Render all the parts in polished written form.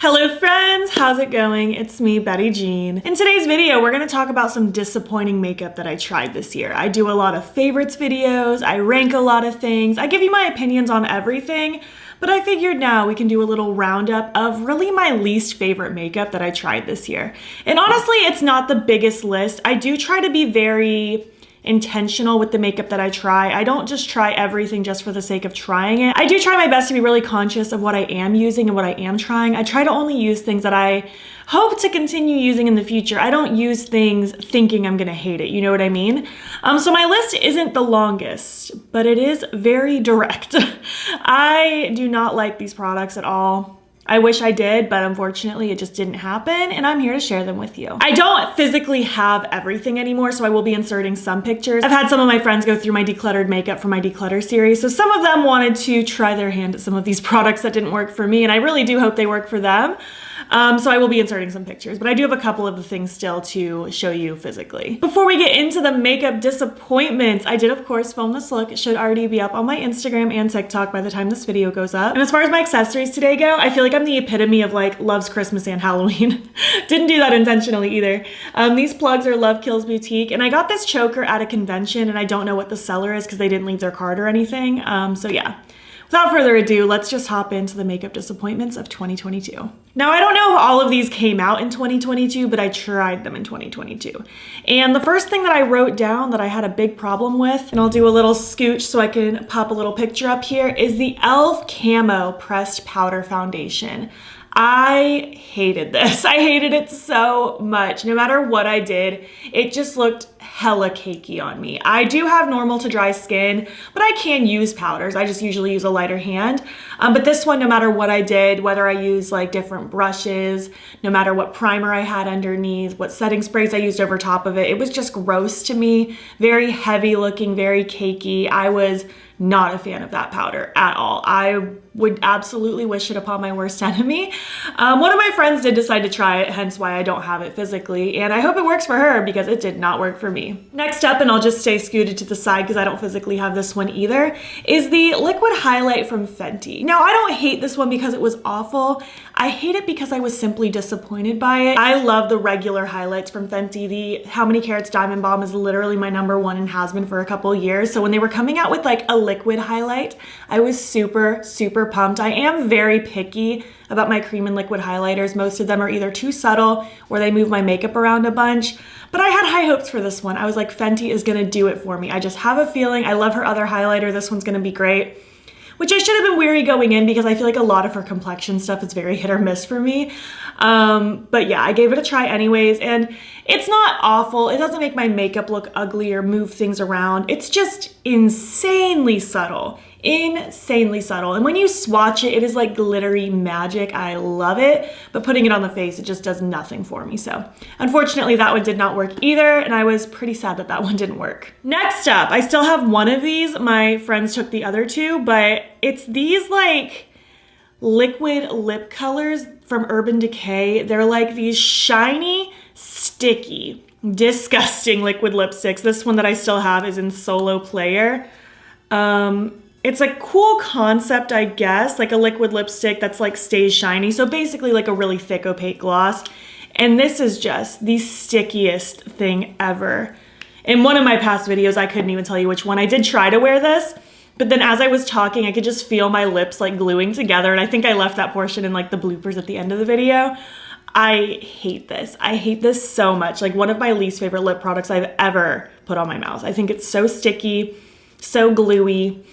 Hello friends, how's it going? It's me, Betty Jean. In today's video, we're gonna talk about some disappointing makeup that I tried this year. I do a lot of favorites videos, I rank a lot of things, I give you my opinions on everything, but I figured now we can do a little roundup of really my least favorite makeup that I tried this year. And honestly, it's not the biggest list. I do try to be very intentional with the makeup that I try. I don't just try everything just for the sake of trying it. I do try my best to be really conscious of what I am using and what I am trying. I try to only use things that I hope to continue using in the future. I don't use things thinking I'm gonna hate it, you know what I mean? So my list isn't the longest, but it is very direct. I do not like these products at all. I wish I did, but unfortunately it just didn't happen, and I'm here to share them with you. I don't physically have everything anymore, so I will be inserting some pictures. I've had some of my friends go through my decluttered makeup from my declutter series, so some of them wanted to try their hand at some of these products that didn't work for me, and I really do hope they work for them. So I will be inserting some pictures, but I do have a couple of the things still to show you physically. Before we get into the makeup disappointments, I did of course film this look. It should already be up on my Instagram and TikTok by the time this video goes up. And as far as my accessories today go, I feel like I'm the epitome of like loves Christmas and Halloween. Didn't do that intentionally either. These plugs are Love Kills Boutique, and I got this choker at a convention, and I don't know what the seller is because they didn't leave their card or anything. So yeah. Without further ado, let's just hop into the makeup disappointments of 2022. Now, I don't know if all of these came out in 2022, but I tried them in 2022. And the first thing that I wrote down that I had a big problem with, and I'll do a little scooch so I can pop a little picture up here, is the e.l.f. Camo Pressed Powder Foundation. I hated this. I hated it so much. No matter what I did, it just looked hella cakey on me. I do have normal to dry skin, but I can use powders. I just usually use a lighter hand. But this one, no matter what I did, whether I used like different brushes, no matter what primer I had underneath, what setting sprays I used over top of it, it was just gross to me. Very heavy looking, very cakey. I was not a fan of that powder at all. I would absolutely wish it upon my worst enemy. One of my friends did decide to try it, hence why I don't have it physically, and I hope it works for her because it did not work for me. Next up, and I'll just stay scooted to the side because I don't physically have this one either, is the liquid highlight from Fenty. Now, I don't hate this one because it was awful. I hate it because I was simply disappointed by it. I love the regular highlights from Fenty. The How Many Carats Diamond Bomb is literally my #1 and has been for a couple years. So when they were coming out with like a liquid highlight, I was super pumped. I am very picky about my cream and liquid highlighters. Most of them are either too subtle or they move my makeup around a bunch. But I had high hopes for this one. I was like, Fenty is gonna do it for me. I just have a feeling. I love her other highlighter. This one's gonna be great. Which I should have been wary going in because I feel like a lot of her complexion stuff is very hit or miss for me. But yeah, I gave it a try anyways, and it's not awful. It doesn't make my makeup look ugly or move things around. It's just insanely subtle. Insanely subtle. And when you swatch it, it is like glittery magic. I love it, but putting it on the face, it just does nothing for me. So unfortunately that one did not work either, and I was pretty sad that that one didn't work. Next up, I still have one of these. My friends took the other two, but it's these like liquid lip colors from Urban Decay. They're like these shiny, sticky, disgusting liquid lipsticks. This one that I still have is in Solo Player. It's a cool concept, I guess, like a liquid lipstick that's like stays shiny. So basically like a really thick opaque gloss. And this is just the stickiest thing ever. In one of my past videos, I couldn't even tell you which one. I did try to wear this, but then as I was talking, I could just feel my lips like gluing together. And I think I left that portion in like the bloopers at the end of the video. I hate this. I hate this so much. Like one of my least favorite lip products I've ever put on my mouth. I think it's so sticky, so gluey.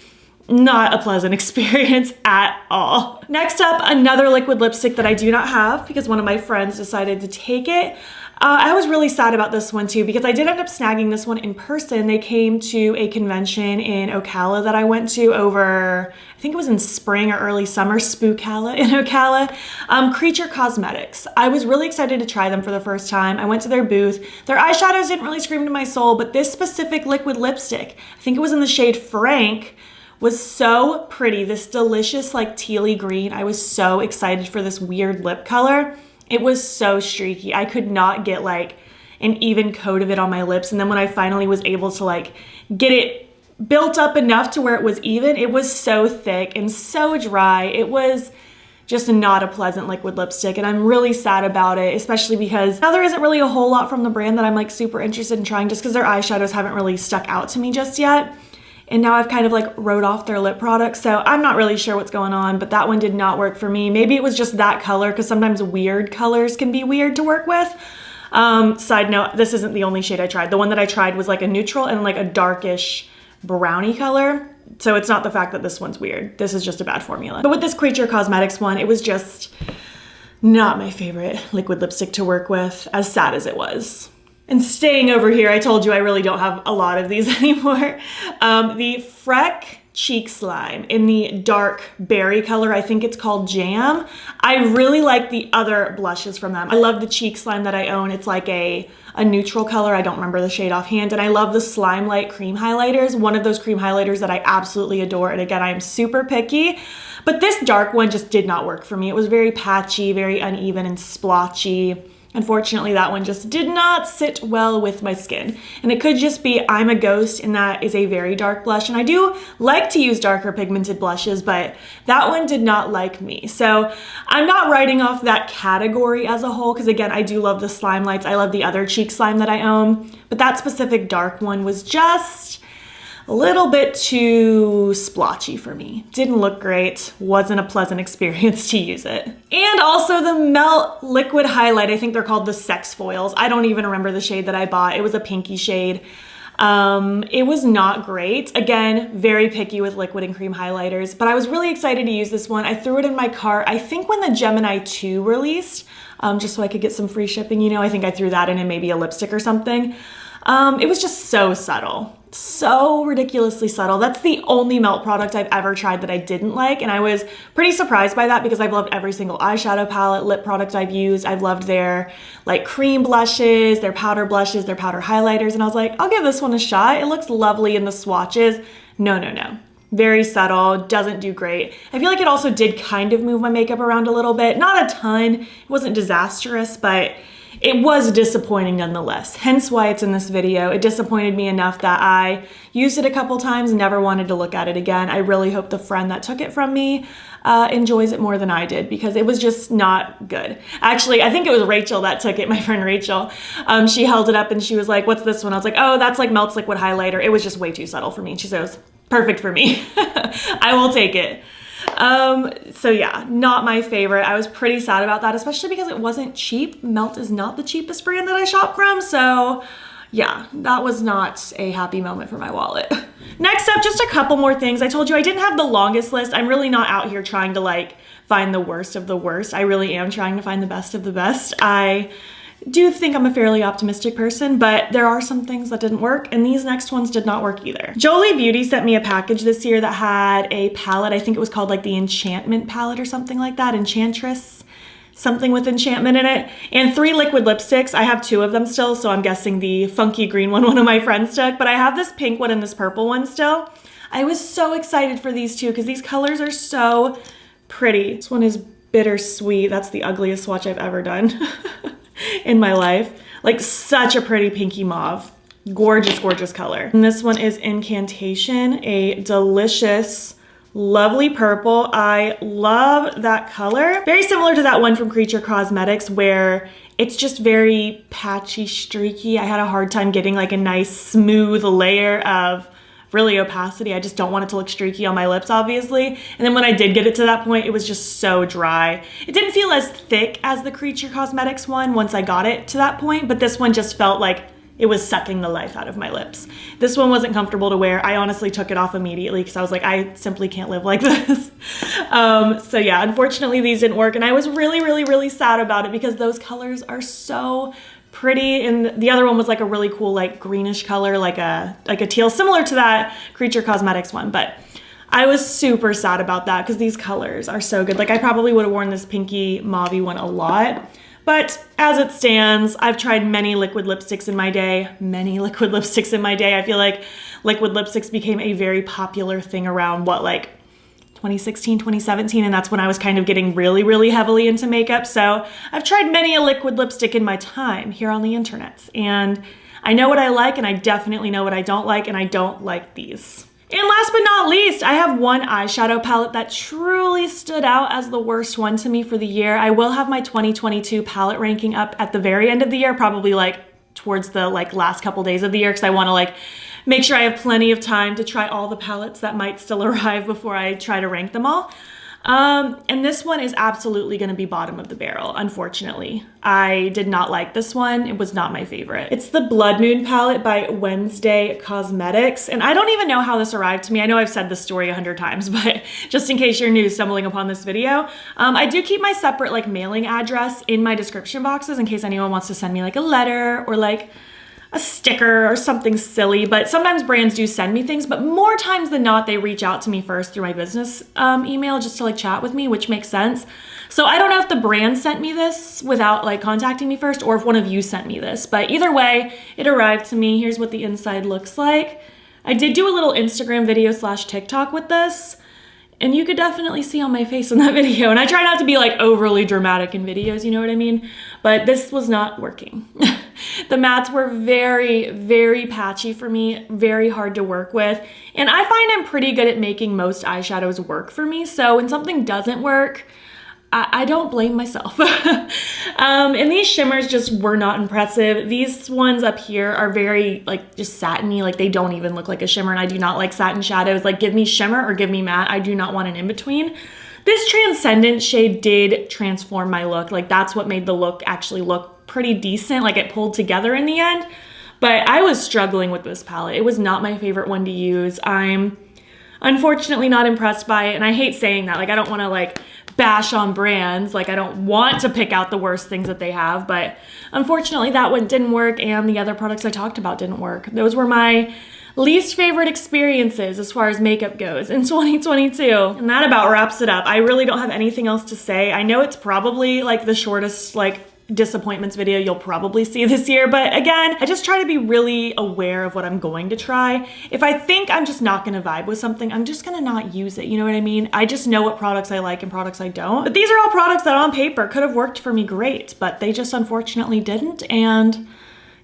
Not a pleasant experience at all. Next up, another liquid lipstick that I do not have because one of my friends decided to take it. I was really sad about this one too because I did end up snagging this one in person. They came to a convention in Ocala that I went to over, I think it was in spring or early summer, Spookala in Ocala. Creature Cosmetics. I was really excited to try them for the first time. I went to their booth. Their eyeshadows didn't really scream to my soul, but this specific liquid lipstick, I think it was in the shade Frank, was so pretty. This delicious like tealy green. I was so excited for this weird lip color. It was so streaky. I could not get like an even coat of it on my lips. And then when I finally was able to like get it built up enough to where it was even, it was so thick and so dry. It was just not a pleasant liquid lipstick, and I'm really sad about it, especially because now there isn't really a whole lot from the brand that I'm like super interested in trying, just because their eyeshadows haven't really stuck out to me just yet. And now I've kind of like wrote off their lip products, so I'm not really sure what's going on, but that one did not work for me. Maybe it was just that color, because sometimes weird colors can be weird to work with. Side note, this isn't the only shade I tried. The one that I tried was like a neutral and like a darkish brownie color. So it's not the fact that this one's weird. This is just a bad formula. But with this Creature Cosmetics one, it was just not my favorite liquid lipstick to work with, as sad as it was. And staying over here, I told you I really don't have a lot of these anymore. The Freck Cheek Slime in the dark berry color, I think it's called Jam. I really like the other blushes from them. I love the Cheek Slime that I own. It's like a neutral color. I don't remember the shade offhand. And I love the Slime Light cream highlighters. One of those cream highlighters that I absolutely adore. And again, I'm super picky. But this dark one just did not work for me. It was very patchy, very uneven and splotchy. Unfortunately, that one just did not sit well with my skin. And it could just be I'm a ghost, and that is a very dark blush. And I do like to use darker pigmented blushes, but that one did not like me. So I'm not writing off that category as a whole, because again, I do love the Slime Lights. I love the other cheek slime that I own, but that specific dark one was just a little bit too splotchy for me. Didn't look great, wasn't a pleasant experience to use it. And also the Melt Liquid Highlight, I think they're called the Sex Foils. I don't even remember the shade that I bought. It was a pinky shade. It was not great. Again, very picky with liquid and cream highlighters, but I was really excited to use this one. I threw it in my cart, I think when the Gemini 2 released, just so I could get some free shipping, you know, I think I threw that in and maybe a lipstick or something. It was just so subtle. So ridiculously subtle. That's the only Melt product I've ever tried that I didn't like, and I was pretty surprised by that because I've loved every single eyeshadow palette, lip product I've used. I've loved their like cream blushes, their powder blushes, their powder highlighters, and I was like, I'll give this one a shot. It looks lovely in the swatches. No, no, no. Very subtle, doesn't do great. I feel like it also did kind of move my makeup around a little bit. Not a ton, it wasn't disastrous, but it was disappointing nonetheless, hence why it's in this video. It disappointed me enough that I used it a couple times and never wanted to look at it again. I really hope the friend that took it from me enjoys it more than I did, because it was just not good. Actually, I think it was Rachel that took it, my friend Rachel. She held it up and she was like, what's this one? I was like, oh, that's like Melt's Liquid Highlighter. It was just way too subtle for me. And she says, perfect for me. I will take it. So yeah, not my favorite. I was pretty sad about that, especially because it wasn't cheap. Melt is not the cheapest brand that I shop from, so yeah, that was not a happy moment for my wallet. Next up, just a couple more things. I told you I didn't have the longest list. I'm really not out here trying to like find the worst of the worst. I really am trying to find the best of the best. I do think I'm a fairly optimistic person, but there are some things that didn't work, and these next ones did not work either. Jolie Beauty sent me a package this year that had a palette. I think it was called like the Enchantment palette or something like that. Enchantress, something with enchantment in it. And 3 liquid lipsticks. I have 2 of them still, so I'm guessing the funky green one of my friends took, but I have this pink one and this purple one still. I was so excited for these 2 because these colors are so pretty. This one is Bittersweet. That's the ugliest swatch I've ever done. In my life. Like such a pretty pinky mauve. Gorgeous, gorgeous color. And this one is Incantation, a delicious, lovely purple. I love that color. Very similar to that one from Creature Cosmetics where it's just very patchy, streaky. I had a hard time getting like a nice smooth layer of really opacity. I just don't want it to look streaky on my lips, obviously. And then when I did get it to that point, it was just so dry. It didn't feel as thick as the Creature Cosmetics one once I got it to that point, but this one just felt like it was sucking the life out of my lips. This one wasn't comfortable to wear. I honestly took it off immediately because I was like, I simply can't live like this. So yeah, unfortunately these didn't work, and I was really, really, really sad about it because those colors are so pretty, and the other one was like a really cool like greenish color, like a teal, similar to that Creature Cosmetics one, but I was super sad about that because these colors are so good. Like I probably would have worn this pinky mauve one a lot, but as it stands, I've tried many liquid lipsticks in my day, I feel like liquid lipsticks became a very popular thing around what, like 2016, 2017, and that's when I was kind of getting really, really heavily into makeup. So I've tried many a liquid lipstick in my time here on the internet, and I know what I like, and I definitely know what I don't like, and I don't like these. And last but not least, I have one eyeshadow palette that truly stood out as the worst one to me for the year. I will have my 2022 palette ranking up at the very end of the year, probably like towards the last couple days of the year, because I want to make sure I have plenty of time to try all the palettes that might still arrive before I try to rank them all. And this one is absolutely going to be bottom of the barrel, unfortunately. I did not like this one. It was not my favorite. It's the Blood Moon palette by Wednesday Cosmetics. And I don't even know how this arrived to me. I know I've said this story 100 times, but just in case you're new stumbling upon this video, I do keep my separate mailing address in my description boxes in case anyone wants to send me a letter or a sticker or something silly. But sometimes brands do send me things, but more times than not, they reach out to me first through my business email just to chat with me, which makes sense. So I don't know if the brand sent me this without contacting me first, or if one of you sent me this, but either way, it arrived to me. Here's what the inside looks like. I did do a little Instagram video / TikTok with this, and you could definitely see on my face in that video. And I try not to be overly dramatic in videos, you know what I mean? But this was not working. The mattes were very, very patchy for me, very hard to work with. And I find I'm pretty good at making most eyeshadows work for me. So when something doesn't work, I don't blame myself. And these shimmers just were not impressive. These ones up here are very just satiny, they don't even look like a shimmer, and I do not like satin shadows. Give me shimmer or give me matte. I do not want an in-between. This Transcendent shade did transform my look. That's what made the look actually look pretty decent. It pulled together in the end, but I was struggling with this palette. It was not my favorite one to use. I'm unfortunately not impressed by it, and I hate saying that. I don't want to bash on brands. I don't want to pick out the worst things that they have, but unfortunately that one didn't work, and the other products I talked about didn't work. Those were my least favorite experiences as far as makeup goes in 2022. And that about wraps it up. I really don't have anything else to say. I know it's probably the shortest disappointments video you'll probably see this year, but again, I just try to be really aware of what I'm going to try. If I think I'm just not gonna vibe with something, I'm just gonna not use it, you know what I mean? I just know what products I like and products I don't. But these are all products that on paper could have worked for me great, but they just unfortunately didn't, and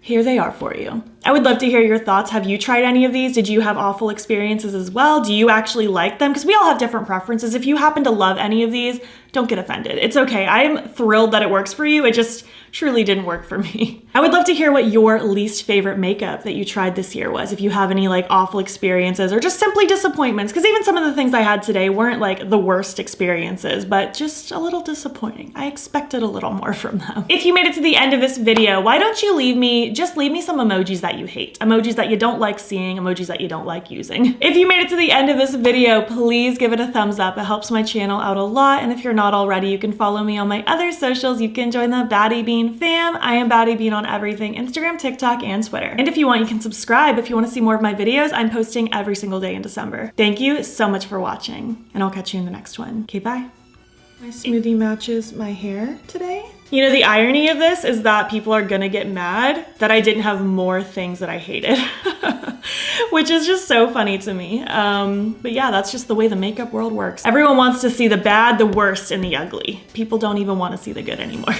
here they are for you. I would love to hear your thoughts. Have you tried any of these? Did you have awful experiences as well? Do you actually like them? Because we all have different preferences. If you happen to love any of these, don't get offended. It's okay. I'm thrilled that it works for you. It just truly didn't work for me. I would love to hear what your least favorite makeup that you tried this year was. If you have any awful experiences or just simply disappointments, because even some of the things I had today weren't the worst experiences, but just a little disappointing. I expected a little more from them. If you made it to the end of this video, why don't you leave me some emojis that you hate, emojis that you don't like seeing, emojis that you don't like using. If you made it to the end of this video, please give it a thumbs up. It helps my channel out a lot. And if you're not already, you can follow me on my other socials. You can join the battybean fam. I am battybean on everything, Instagram, TikTok, and Twitter. And if you want, you can subscribe if you want to see more of my videos. I'm posting every single day in December. Thank you so much for watching, and I'll catch you in the next one. Okay, bye. My smoothie matches my hair today. You know, the irony of this is that people are gonna get mad that I didn't have more things that I hated, which is just so funny to me. But yeah, that's just the way the makeup world works. Everyone wants to see the bad, the worst, and the ugly. People don't even want to see the good anymore.